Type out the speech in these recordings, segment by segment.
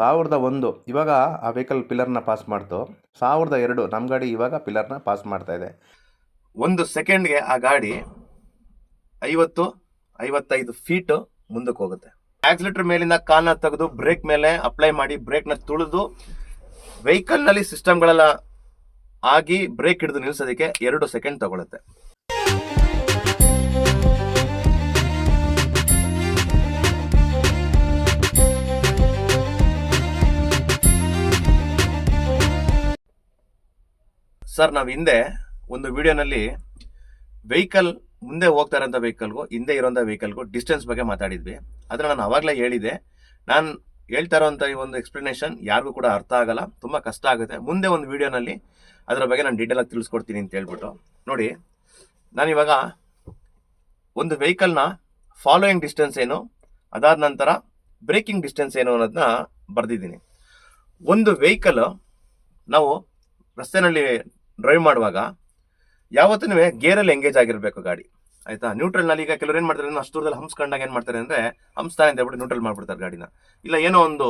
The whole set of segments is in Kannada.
1001 ಇವಾಗ ಆ ವೆಹಿಕಲ್ ಪಿಲ್ಲರ್ನ ಪಾಸ್ ಮಾಡ್ತು. 1002 ನಮ್ಮ ಗಾಡಿ ಇವಾಗ ಪಿಲ್ಲರ್ನ ಪಾಸ್ ಮಾಡ್ತಾ ಇದೆ. 1 ಸೆಕೆಂಡ್ಗೆ ಆ ಗಾಡಿ 50-55 ಫೀಟ್ ಮುಂದಕ್ಕೆ ಹೋಗುತ್ತೆ. ಆಕ್ಸಿಲೇಟರ್ ಮೇಲಿಂದ ಕಾಲ್ನ ತೆಗೆದು ಬ್ರೇಕ್ ಮೇಲೆ ಅಪ್ಲೈ ಮಾಡಿ ಬ್ರೇಕ್ನ ತುಳಿದು ವೆಹಿಕಲ್ ನಲ್ಲಿ ಸಿಸ್ಟಮ್ಗಳೆಲ್ಲ ಆಗಿ ಬ್ರೇಕ್ ಹಿಡಿದು ನಿಲ್ಲಿಸೋದಕ್ಕೆ 2 ಸೆಕೆಂಡ್ ತಗೊಳುತ್ತೆ. ಸರ್, ನಾವು ಹಿಂದೆ ಒಂದು ವಿಡಿಯೋನಲ್ಲಿ ವೆಹಿಕಲ್ ಮುಂದೆ ಹೋಗ್ತಾ ಇರೋಂಥ ವೆಹಿಕಲ್ಗೂ ಹಿಂದೆ ಇರೋಂಥ ವೆಹಿಕಲ್ಗೂ ಡಿಸ್ಟೆನ್ಸ್ ಬಗ್ಗೆ ಮಾತಾಡಿದ್ವಿ. ಅದನ್ನ ನಾನು ಅವಾಗಲೇ ಹೇಳಿದೆ. ನಾನು ಹೇಳ್ತಾ ಇರೋಂಥ ಈ ಒಂದು ಎಕ್ಸ್ಪ್ಲನೇಷನ್ ಯಾರಿಗೂ ಕೂಡ ಅರ್ಥ ಆಗಲ್ಲ, ತುಂಬ ಕಷ್ಟ ಆಗುತ್ತೆ. ಮುಂದೆ ಒಂದು ವಿಡಿಯೋನಲ್ಲಿ ಅದರ ಬಗ್ಗೆ ನಾನು ಡೀಟೇಲ್ ಆಗಿ ತಿಳಿಸ್ಕೊಡ್ತೀನಿ ಅಂತ ಹೇಳ್ಬಿಟ್ಟು ನೋಡಿ. ನಾನಿವಾಗ ಒಂದು ವೆಹಿಕಲ್ನ ಫಾಲೋಯಿಂಗ್ ಡಿಸ್ಟೆನ್ಸ್ ಏನು, ಅದಾದ ನಂತರ ಬ್ರೇಕಿಂಗ್ ಡಿಸ್ಟೆನ್ಸ್ ಏನು ಅನ್ನೋದನ್ನ ಬರೆದಿದ್ದೀನಿ. ಒಂದು ವೆಹಿಕಲ್ ನಾವು ರಸ್ತೆನಲ್ಲಿ ಡ್ರೈವ್ ಮಾಡುವಾಗ ಯಾವತ್ತೂ ಗೇರಲ್ಲಿ ಎಂಗೇಜ್ ಆಗಿರಬೇಕು ಗಾಡಿ, ಆಯ್ತಾ. ನ್ಯೂಟ್ರಲ್ನಲ್ಲಿ ಈಗ ಕೆಲವರು ಏನು ಮಾಡ್ತಾರೆ, ಅಷ್ಟು ದೂರದಲ್ಲಿ ಹಂಸ್ಕೊಂಡಾಗ ಏನು ಮಾಡ್ತಾರೆ ಅಂದರೆ ಹಂಸ್ತಾನೆ ಅಂತ ಹೇಳ್ಬಿಟ್ಟು ನ್ಯೂಟ್ರಲ್ ಮಾಡ್ಬಿಡ್ತಾರೆ ಗಾಡಿನ. ಇಲ್ಲ ಏನೋ ಒಂದು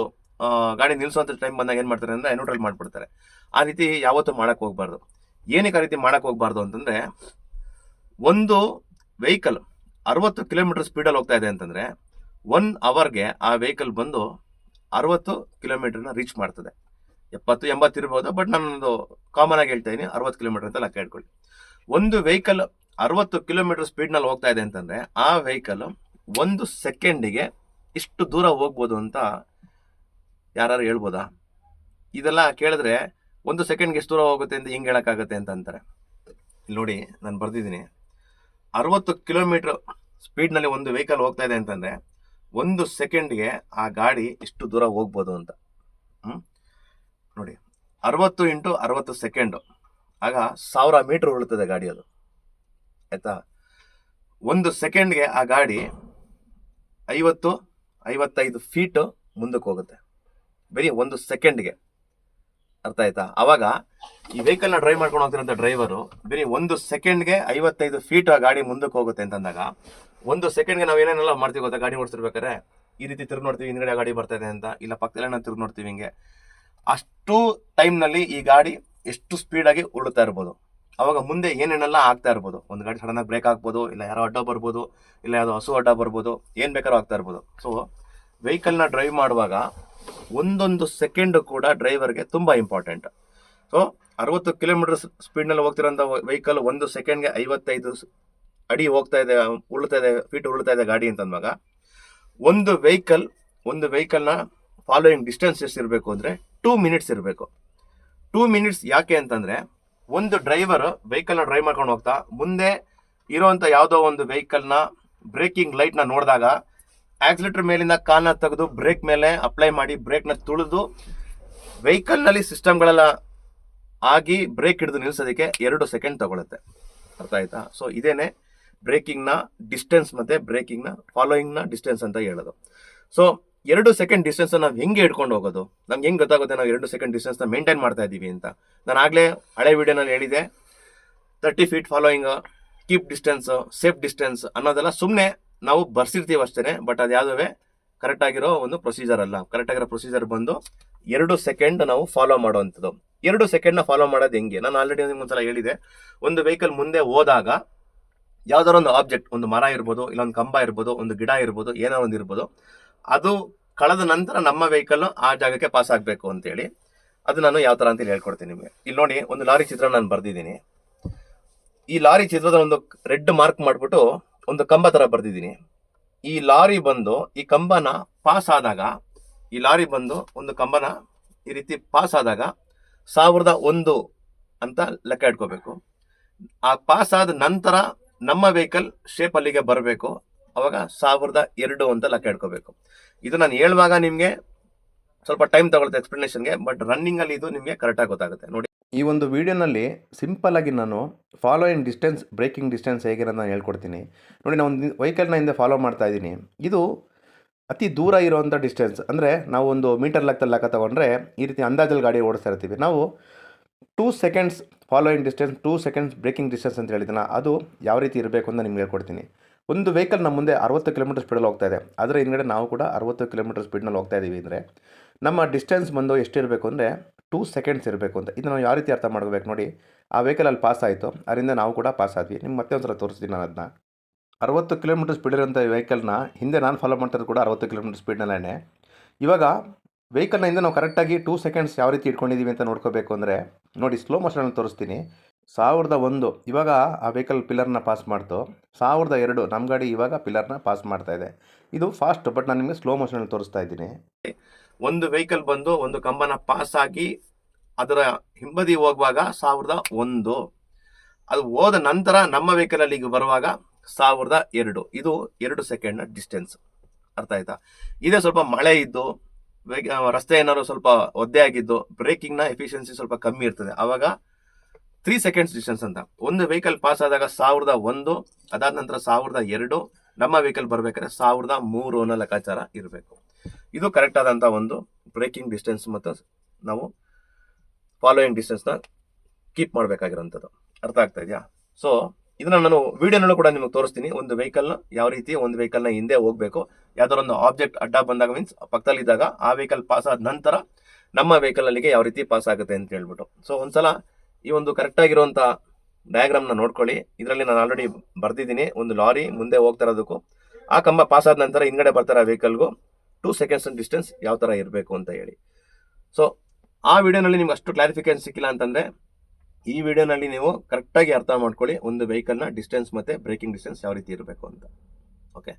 ಗಾಡಿ ನಿಲ್ಲಿಸುವಂಥ ಟೈಮ್ ಬಂದಾಗ ಏನು ಮಾಡ್ತಾರೆ ಅಂದರೆ ನ್ಯೂಟ್ರಲ್ ಮಾಡಿಬಿಡ್ತಾರೆ. ಆ ರೀತಿ ಯಾವತ್ತೂ ಮಾಡೋಕ್ಕೆ ಹೋಗ್ಬಾರ್ದು. ಏನಕ್ಕೆ ಆ ರೀತಿ ಮಾಡೋಕ್ಕೆ ಹೋಗ್ಬಾರ್ದು ಅಂತಂದರೆ, ಒಂದು ವೆಹಿಕಲ್ 60 ಕಿಲೋಮೀಟರ್ ಸ್ಪೀಡಲ್ಲಿ ಹೋಗ್ತಾ ಇದೆ ಅಂತಂದರೆ 1 ಅವರ್ಗೆ ಆ ವೆಹಿಕಲ್ ಬಂದು 60 ಕಿಲೋಮೀಟರ್ನ ರೀಚ್ ಮಾಡ್ತದೆ. 70-80 ಇರ್ಬೋದು, ಬಟ್ ನಾನೊಂದು ಕಾಮನ್ ಆಗಿ ಹೇಳ್ತಾ ಇದ್ದೀನಿ 60 ಕಿಲೋಮೀಟರ್ ಅಂತ ಲೆಕ್ಕ ಇಟ್ಕೊಳ್ಳಿ. ಒಂದು ವೆಹಿಕಲ್ 60 ಕಿಲೋಮೀಟರ್ ಸ್ಪೀಡ್ನಲ್ಲಿ ಹೋಗ್ತಾ ಇದೆ ಅಂತಂದರೆ ಆ ವೆಹಿಕಲ್ 1 ಸೆಕೆಂಡಿಗೆ ಇಷ್ಟು ದೂರ ಹೋಗ್ಬೋದು ಅಂತ ಯಾರು ಹೇಳ್ಬೋದಾ? ಇದೆಲ್ಲ ಕೇಳಿದ್ರೆ 1 ಸೆಕೆಂಡ್ಗೆ ಎಷ್ಟು ದೂರ ಹೋಗುತ್ತೆ ಅಂತ ಹೆಂಗೆ ಹೇಳೋಕ್ಕಾಗತ್ತೆ ಅಂತ ಅಂತಾರೆ. ಇಲ್ಲಿ ನೋಡಿ, ನಾನು ಬರ್ದಿದ್ದೀನಿ 60 ಕಿಲೋಮೀಟರ್ ಸ್ಪೀಡ್ನಲ್ಲಿ ಒಂದು ವೆಹಿಕಲ್ ಹೋಗ್ತಾ ಇದೆ ಅಂತಂದರೆ 1 ಸೆಕೆಂಡ್ಗೆ ಆ ಗಾಡಿ ಇಷ್ಟು ದೂರ ಹೋಗ್ಬೋದು ಅಂತ. ನೋಡಿ, 60 × 60 ಸೆಕೆಂಡು, ಆಗ 1000 ಮೀಟರ್ ಉರುಳುತ್ತದೆ ಗಾಡಿ ಅದು, ಆಯ್ತಾ. 1 ಸೆಕೆಂಡ್ಗೆ ಆ ಗಾಡಿ 50-55 ಫೀಟ್ ಮುಂದಕ್ಕೆ ಹೋಗುತ್ತೆ, ಬರೀ 1 ಸೆಕೆಂಡ್ಗೆ. ಅರ್ಥ ಆಯ್ತಾ? ಅವಾಗ ಈ ವೆಹಿಕಲ್ನ ಡ್ರೈವ್ ಮಾಡ್ಕೊಂಡು ಹೋಗ್ತಿರೋಂಥ ಡ್ರೈವರು ಬರೀ 1 ಸೆಕೆಂಡ್ಗೆ 55 ಫೀಟ್ ಆ ಗಾಡಿ ಮುಂದಕ್ಕೆ ಹೋಗುತ್ತೆ ಅಂತಂದಾಗ 1 ಸೆಕೆಂಡ್ಗೆ ನಾವು ಏನೇನೆಲ್ಲ ಮಾಡ್ತೀವಿ ಗೊತ್ತಾ? ಗಾಡಿ ಓಡಿಸ್ತಿರ್ಬೇಕಾದ್ರೆ ಈ ರೀತಿ ತಿರುಗಿ ನೋಡ್ತೀವಿ, ಹಿಂದ್ಗಡೆ ಗಾಡಿ ಬರ್ತಾ ಇದೆ ಅಂತ, ಇಲ್ಲ ಪಕ್ಕದಲ್ಲೇ ನಾವು ತಿರುಗಿ ನೋಡ್ತೀವಿ ಹಿಂಗೆ. ಅಷ್ಟು ಟೈಮ್ನಲ್ಲಿ ಈ ಗಾಡಿ ಎಷ್ಟು ಸ್ಪೀಡಾಗಿ ಉರುಳುತ್ತಾ ಇರ್ಬೋದು. ಅವಾಗ ಮುಂದೆ ಏನೇನೆಲ್ಲ ಆಗ್ತಾ ಇರ್ಬೋದು. ಒಂದು ಗಾಡಿ ಸಡನ್ನಾಗಿ ಬ್ರೇಕ್ ಆಗ್ಬೋದು, ಇಲ್ಲ ಯಾರೋ ಅಡ್ಡ ಬರ್ಬೋದು, ಇಲ್ಲ ಯಾವುದೋ ಹಸು ಅಡ್ಡ ಬರ್ಬೋದು, ಏನು ಬೇಕಾದ್ರೂ ಆಗ್ತಾ ಇರ್ಬೋದು. ಸೊ ವೆಹಿಕಲ್ನ ಡ್ರೈವ್ ಮಾಡುವಾಗ ಒಂದೊಂದು ಸೆಕೆಂಡ್ ಕೂಡ ಡ್ರೈವರ್ಗೆ ತುಂಬ ಇಂಪಾರ್ಟೆಂಟ್. ಸೊ 60 ಕಿಲೋಮೀಟರ್ ಸ್ಪೀಡ್ನಲ್ಲಿ ಹೋಗ್ತಿರೋಂಥ ವೆಹಿಕಲ್ 1 ಸೆಕೆಂಡ್ಗೆ 55 ಅಡಿ ಹೋಗ್ತಾ ಇದೆ, ಫೀಟ್ ಉರುಳ್ತಾ ಇದೆ ಗಾಡಿ ಅಂತಂದಾಗ ಒಂದು ವೆಹಿಕಲ್ನ ಫಾಲೋಯಿಂಗ್ ಡಿಸ್ಟೆನ್ಸ್ ಎಷ್ಟಿರಬೇಕು ಅಂದರೆ 2 ಮಿನಿಟ್ಸ್ ಇರಬೇಕು. 2 ಮಿನಿಟ್ಸ್ ಯಾಕೆ ಅಂತಂದರೆ, ಒಂದು ಡ್ರೈವರ್ ವೆಹಿಕಲ್ನ ಡ್ರೈವ್ ಮಾಡ್ಕೊಂಡು ಹೋಗ್ತಾ ಮುಂದೆ ಇರೋವಂಥ ಯಾವುದೋ ಒಂದು ವೆಹಿಕಲ್ನ ಬ್ರೇಕಿಂಗ್ ಲೈಟ್ನ ನೋಡಿದಾಗ ಆಕ್ಸಿಲೇಟರ್ ಮೇಲಿಂದ ಕಾಲ್ನ ತೆಗೆದು ಬ್ರೇಕ್ ಮೇಲೆ ಅಪ್ಲೈ ಮಾಡಿ ಬ್ರೇಕ್ನ ತುಳಿದು ವೆಹಿಕಲ್ನಲ್ಲಿ ಸಿಸ್ಟಮ್ಗಳೆಲ್ಲ ಆಗಿ ಬ್ರೇಕ್ ಹಿಡಿದು ನಿಲ್ಲಿಸೋದಕ್ಕೆ 2 ಸೆಕೆಂಡ್ ತಗೊಳುತ್ತೆ. ಅರ್ಥ ಆಯ್ತಾ? ಸೊ ಇದೇನೆ ಬ್ರೇಕಿಂಗ್ನ ಡಿಸ್ಟೆನ್ಸ್ ಮತ್ತು ಬ್ರೇಕಿಂಗ್ನ ಫಾಲೋಯಿಂಗ್ನ ಡಿಸ್ಟೆನ್ಸ್ ಅಂತ ಹೇಳೋದು. ಸೊ 2 ಸೆಕೆಂಡ್ ಡಿಸ್ಟೆನ್ಸ್ ನಾವು ಹೆಂಗೆ ಹಿಡ್ಕೊಂಡು ಹೋಗೋದು? ನಮ್ಗೆ ಹೆಂಗೆ ಗೊತ್ತಾಗುತ್ತೆ ನಾವು 2 ಸೆಕೆಂಡ್ ಡಿಸ್ಟೆನ್ಸ್ನ ಮೇಂಟೈನ್ ಮಾಡ್ತಾ ಇದ್ದೀವಿ ಅಂತ? ನಾನು ಆಗಲೇ ಹಳೆ ವಿಡಿಯೋನಲ್ಲಿ ಹೇಳಿದೆ, 30 feet following, keep distance, safe distance ಅನ್ನೋದೆಲ್ಲ ಸುಮ್ಮನೆ ನಾವು ಬರ್ಸಿರ್ತೀವಿ ಅಷ್ಟೇ. ಬಟ್ ಅದು ಯಾವುದೇ ಕರೆಕ್ಟ್ ಆಗಿರೋ ಒಂದು ಪ್ರೊಸೀಜರ್ ಅಲ್ಲ. ಕರೆಕ್ಟ್ ಆಗಿರೋ ಪ್ರೊಸೀಜರ್ ಬಂದು 2 ಸೆಕೆಂಡ್ ನಾವು ಫಾಲೋ ಮಾಡುವಂಥದ್ದು. 2 ಸೆಕೆಂಡ್ನ ಫಾಲೋ ಮಾಡೋದು ಹೆಂಗೆ? ನಾನು ಆಲ್ರೆಡಿ ಒಂದ್ಸಲ ಹೇಳಿದೆ. ಒಂದು ವೆಹಿಕಲ್ ಮುಂದೆ ಹೋದಾಗ ಯಾವ್ದಾರ ಒಂದು ಆಬ್ಜೆಕ್ಟ್, ಒಂದು ಮರ ಇರ್ಬೋದು, ಇಲ್ಲ ಒಂದು ಕಂಬ ಇರ್ಬೋದು, ಒಂದು ಗಿಡ ಇರ್ಬೋದು, ಏನೋ ಒಂದು ಇರ್ಬೋದು, ಅದು ಕಳೆದ ನಂತರ ನಮ್ಮ ವೆಹಿಕಲ್ ಆ ಜಾಗಕ್ಕೆ ಪಾಸ್ ಆಗಬೇಕು ಅಂತೇಳಿ ಅದು ನಾನು ಯಾವ ಥರ ಅಂತೇಳಿ ಹೇಳ್ಕೊಡ್ತೀನಿ ನಿಮಗೆ. ಇಲ್ಲಿ ನೋಡಿ, ಒಂದು ಲಾರಿ ಚಿತ್ರ ನಾನು ಬರ್ದಿದ್ದೀನಿ. ಈ ಲಾರಿ ಚಿತ್ರದ ಒಂದು ರೆಡ್ ಮಾರ್ಕ್ ಮಾಡಿಬಿಟ್ಟು ಒಂದು ಕಂಬ ಥರ ಬರ್ದಿದ್ದೀನಿ. ಈ ಲಾರಿ ಬಂದು ಈ ಕಂಬನ ಪಾಸ್ ಆದಾಗ, ಈ ಲಾರಿ ಬಂದು ಒಂದು ಕಂಬನ ಈ ರೀತಿ ಪಾಸ್ ಆದಾಗ 1001 ಅಂತ ಲೆಕ್ಕ ಇಟ್ಕೋಬೇಕು. ಆ ಪಾಸ್ ಆದ ನಂತರ ನಮ್ಮ ವೆಹಿಕಲ್ ಶೇಪ್ ಅಲ್ಲಿಗೆ ಬರಬೇಕು, ಅವಾಗ 1002 ಅಂತ ಲೆಕ್ಕ ಇಟ್ಕೋಬೇಕು. ಇದು ನಾನು ಹೇಳುವಾಗ ನಿಮಗೆ ಸ್ವಲ್ಪ ಟೈಮ್ ತಗೊಳುತ್ತೆ ಎಕ್ಸ್ಪ್ಲನೇಷನ್ಗೆ, ಬಟ್ ರನ್ನಿಂಗಲ್ಲಿ ಇದು ನಿಮಗೆ ಕರೆಕ್ಟಾಗಿ ಗೊತ್ತಾಗುತ್ತೆ. ನೋಡಿ, ಈ ಒಂದು ವಿಡಿಯೋನಲ್ಲಿ ಸಿಂಪಲ್ ಆಗಿ ನಾನು ಫಾಲೋಯಿಂಗ್ ಡಿಸ್ಟೆನ್ಸ್, ಬ್ರೇಕಿಂಗ್ ಡಿಸ್ಟೆನ್ಸ್ ಹೇಗೆ ನಾನು ಹೇಳ್ಕೊಡ್ತೀನಿ ನೋಡಿ. ನಾನು ಒಂದು ವೆಹಿಕಲ್ನ ಹಿಂದೆ ಫಾಲೋ ಮಾಡ್ತಾ ಇದ್ದೀನಿ. ಇದು ಅತಿ ದೂರ ಇರೋವಂಥ ಡಿಸ್ಟೆನ್ಸ್. ಅಂದರೆ ನಾವು ಒಂದು ಮೀಟರ್ ಲೆಕ್ಕದಲ್ಲಿ ಲೆಕ್ಕ ತೊಗೊಂಡ್ರೆ ಈ ರೀತಿ ಅಂದಾಜಲ್ಲಿ ಗಾಡಿ ಓಡಿಸ್ತಾ ಇರ್ತೀವಿ ನಾವು. 2 seconds following distance, 2 seconds breaking distance ಅಂತ ಹೇಳಿದ್ನ, ಅದು ಯಾವ ರೀತಿ ಇರಬೇಕು ಅಂತ ನಿಮ್ಗೆ ಹೇಳ್ಕೊಡ್ತೀನಿ. ಒಂದು ವೆಹಿಕಲ್ ನಮ್ಮ ಮುಂದೆ 60 ಕಿಲೋಮೀಟರ್ ಸ್ಪೀಡಲ್ಲಿ ಹೋಗ್ತಾ ಇದೆ, ಅದರ ಹಿಂದ್ಗಡೆ ನಾವು ಕೂಡ 60 ಕಿಲೋಮೀಟರ್ ಸ್ಪೀಡ್ನಲ್ಲಿ ಹೋಗ್ತಾ ಇದ್ದೀವಿ ಅಂದರೆ ನಮ್ಮ ಡಿಸ್ಟೆನ್ಸ್ ಬಂದು ಎಷ್ಟಿರಬೇಕು ಅಂದರೆ 2 ಸೆಕೆಂಡ್ಸ್ ಇರಬೇಕು ಅಂತ. ಇದು ನಾವು ಯಾವ ರೀತಿ ಅರ್ಥ ಮಾಡ್ಕೋಬೇಕು ನೋಡಿ. ಆ ವೆಹಿಕಲ್ ಅಲ್ಲಿ ಪಾಸ್ ಆಯಿತು, ಅದರಿಂದ ನಾವು ಕೂಡ ಪಾಸ್ ಆದ್ವಿ. ನಿಮ್ಗೆ ಮತ್ತೆ ಒಂದು ಸಲ ತೋರಿಸ್ತೀನಿ ನಾನು ಅದನ್ನ. 60 ಕಿಲೋಮೀಟರ್ ಸ್ಪೀಡ್ ಇರೋಂಥ ವೆಹಿಕಲ್ನ ಹಿಂದೆ ನಾನು ಫಾಲೋ ಮಾಡ್ತಿರೋದು ಕೂಡ 60 ಕಿಲೋಮೀಟರ್ ಸ್ಪೀಡ್ನಲ್ಲೇ. ಇವಾಗ ವೆಹಿಕಲ್ನ ಹಿಂದೆ ನಾವು ಕರೆಕ್ಟಾಗಿ 2 ಸೆಕೆಂಡ್ಸ್ ಯಾವ ರೀತಿ ಇಟ್ಕೊಂಡಿದ್ದೀವಿ ಅಂತ ನೋಡ್ಕೋಬೇಕು ಅಂದರೆ ನೋಡಿ, ಸ್ಲೋ ಮೋಷನಲ್ಲಿ ತೋರಿಸ್ತೀನಿ. 1001 ಇವಾಗ ಆ ವೆಹಿಕಲ್ ಪಿಲ್ಲರ್ನ ಪಾಸ್ ಮಾಡ್ತು. 1002 ನಮ್ಮ ಗಾಡಿ ಇವಾಗ ಪಿಲ್ಲರ್ನ ಪಾಸ್ ಮಾಡ್ತಾ ಇದೆ. ಇದು ಫಾಸ್ಟ್, ಬಟ್ ನಾನು ನಿಮಗೆ ಸ್ಲೋ ಮೋಷನಲ್ಲಿ ತೋರಿಸ್ತಾ ಇದ್ದೀನಿ. ಒಂದು ವೆಹಿಕಲ್ ಬಂದು ಒಂದು ಕಂಬನ ಪಾಸ್ ಆಗಿ ಅದರ ಹಿಂಬದಿ ಹೋಗುವಾಗ 1001, ಅದು ಹೋದ ನಂತರ ನಮ್ಮ ವೆಹಿಕಲ್ ಅಲ್ಲಿ ಈಗ ಬರುವಾಗ 1002. ಇದು 2 ಸೆಕೆಂಡ್ನ ಡಿಸ್ಟೆನ್ಸ್. ಅರ್ಥ ಆಯ್ತಾ? ಇದೇ ಸ್ವಲ್ಪ ಮಳೆ ಇದ್ದು ರಸ್ತೆ ಏನಾದ್ರು ಸ್ವಲ್ಪ ಒದ್ದೆ ಆಗಿದ್ದು ಬ್ರೇಕಿಂಗ್ನ ಎಫಿಷಿಯನ್ಸಿ ಸ್ವಲ್ಪ ಕಮ್ಮಿ ಇರ್ತದೆ, ಅವಾಗ 3 ಸೆಕೆಂಡ್ಸ್ ಡಿಸ್ಟೆನ್ಸ್ ಅಂತ. ಒಂದು ವೆಹಿಕಲ್ ಪಾಸ್ ಆದಾಗ 1001, ಅದಾದ ನಂತರ 1002, ನಮ್ಮ ವೆಹಿಕಲ್ ಬರ್ಬೇಕಾದ್ರೆ 1003 ಅನ್ನೋ ಲೆಕ್ಕಾಚಾರ ಇರಬೇಕು. ಇದು ಕರೆಕ್ಟ್ ಆದಂತ ಒಂದು ಬ್ರೇಕಿಂಗ್ ಡಿಸ್ಟೆನ್ಸ್ ಮತ್ತು ನಾವು ಫಾಲೋಯಿಂಗ್ ಡಿಸ್ಟೆನ್ಸ್ನ ಕೀಪ್ ಮಾಡಬೇಕಾಗಿರೋಂಥದ್ದು. ಅರ್ಥ ಆಗ್ತಾ ಇದೆಯಾ? ಸೊ ಇದನ್ನ ನಾನು ವಿಡಿಯೋನಲ್ಲೂ ಕೂಡ ನಿಮಗೆ ತೋರಿಸ್ತೀನಿ. ಒಂದು ವೆಹಿಕಲ್ನ ಯಾವ ರೀತಿ ಒಂದು ವೆಹಿಕಲ್ನ ಹಿಂದೆ ಹೋಗಬೇಕು, ಯಾವ್ದಾದ್ರು ಒಂದು ಆಬ್ಜೆಕ್ಟ್ ಅಡ್ಡ ಬಂದಾಗ ಮೀನ್ಸ್ ಪಕ್ಕದಲ್ಲಿದ್ದಾಗ ಆ ವೆಹಿಕಲ್ ಪಾಸ್ ಆದ ನಂತರ ನಮ್ಮ ವೆಹಿಕಲ್ ಅಲ್ಲಿಗೆ ಯಾವ ರೀತಿ ಪಾಸ್ ಆಗುತ್ತೆ ಅಂತ ಹೇಳ್ಬಿಟ್ಟು. ಸೊ ಒಂದ್ಸಲ ಈ ಒಂದು ಕರೆಕ್ಟ್ ಆಗಿರುವಂತ ಡಯಾಗ್ರಾಮ್ನ ನೋಡ್ಕೊಳ್ಳಿ. ಇದರಲ್ಲಿ ನಾನು ಆಲ್ರೆಡಿ ಬರ್ದಿದ್ದೀನಿ. ಒಂದು ಲಾರಿ ಮುಂದೆ ಹೋಗ್ತಾ ಇರೋದಕ್ಕೂ ಆ ಕಂಬ ಪಾಸ್ ಆದ ನಂತರ ಹಿಂದ್ಗಡೆ ಬರ್ತಾರ ವೆಹಿಕಲ್ಗೂ 2 ಸೆಕೆಂಡ್ಸ್ ಡಿಸ್ಟೆನ್ಸ್ ಯಾವ ತರ ಇರಬೇಕು ಅಂತ ಹೇಳಿ. ಸೊ ಆ ವಿಡಿಯೋನಲ್ಲಿ ನಿಮ್ಗೆ ಅಷ್ಟು ಕ್ಲಾರಿಫಿಕೇಶನ್ ಸಿಕ್ಕಿಲ್ಲ ಅಂತಂದ್ರೆ ಈ ವಿಡಿಯೋನಲ್ಲಿ ನೀವು ಕರೆಕ್ಟಾಗಿ ಅರ್ಥ ಮಾಡ್ಕೊಳ್ಳಿ ಒಂದು ವೆಹಿಕಲ್ನ ಡಿಸ್ಟೆನ್ಸ್ ಮತ್ತೆ ಬ್ರೇಕಿಂಗ್ ಡಿಸ್ಟೆನ್ಸ್ ಯಾವ ರೀತಿ ಇರಬೇಕು ಅಂತ. ಓಕೆ.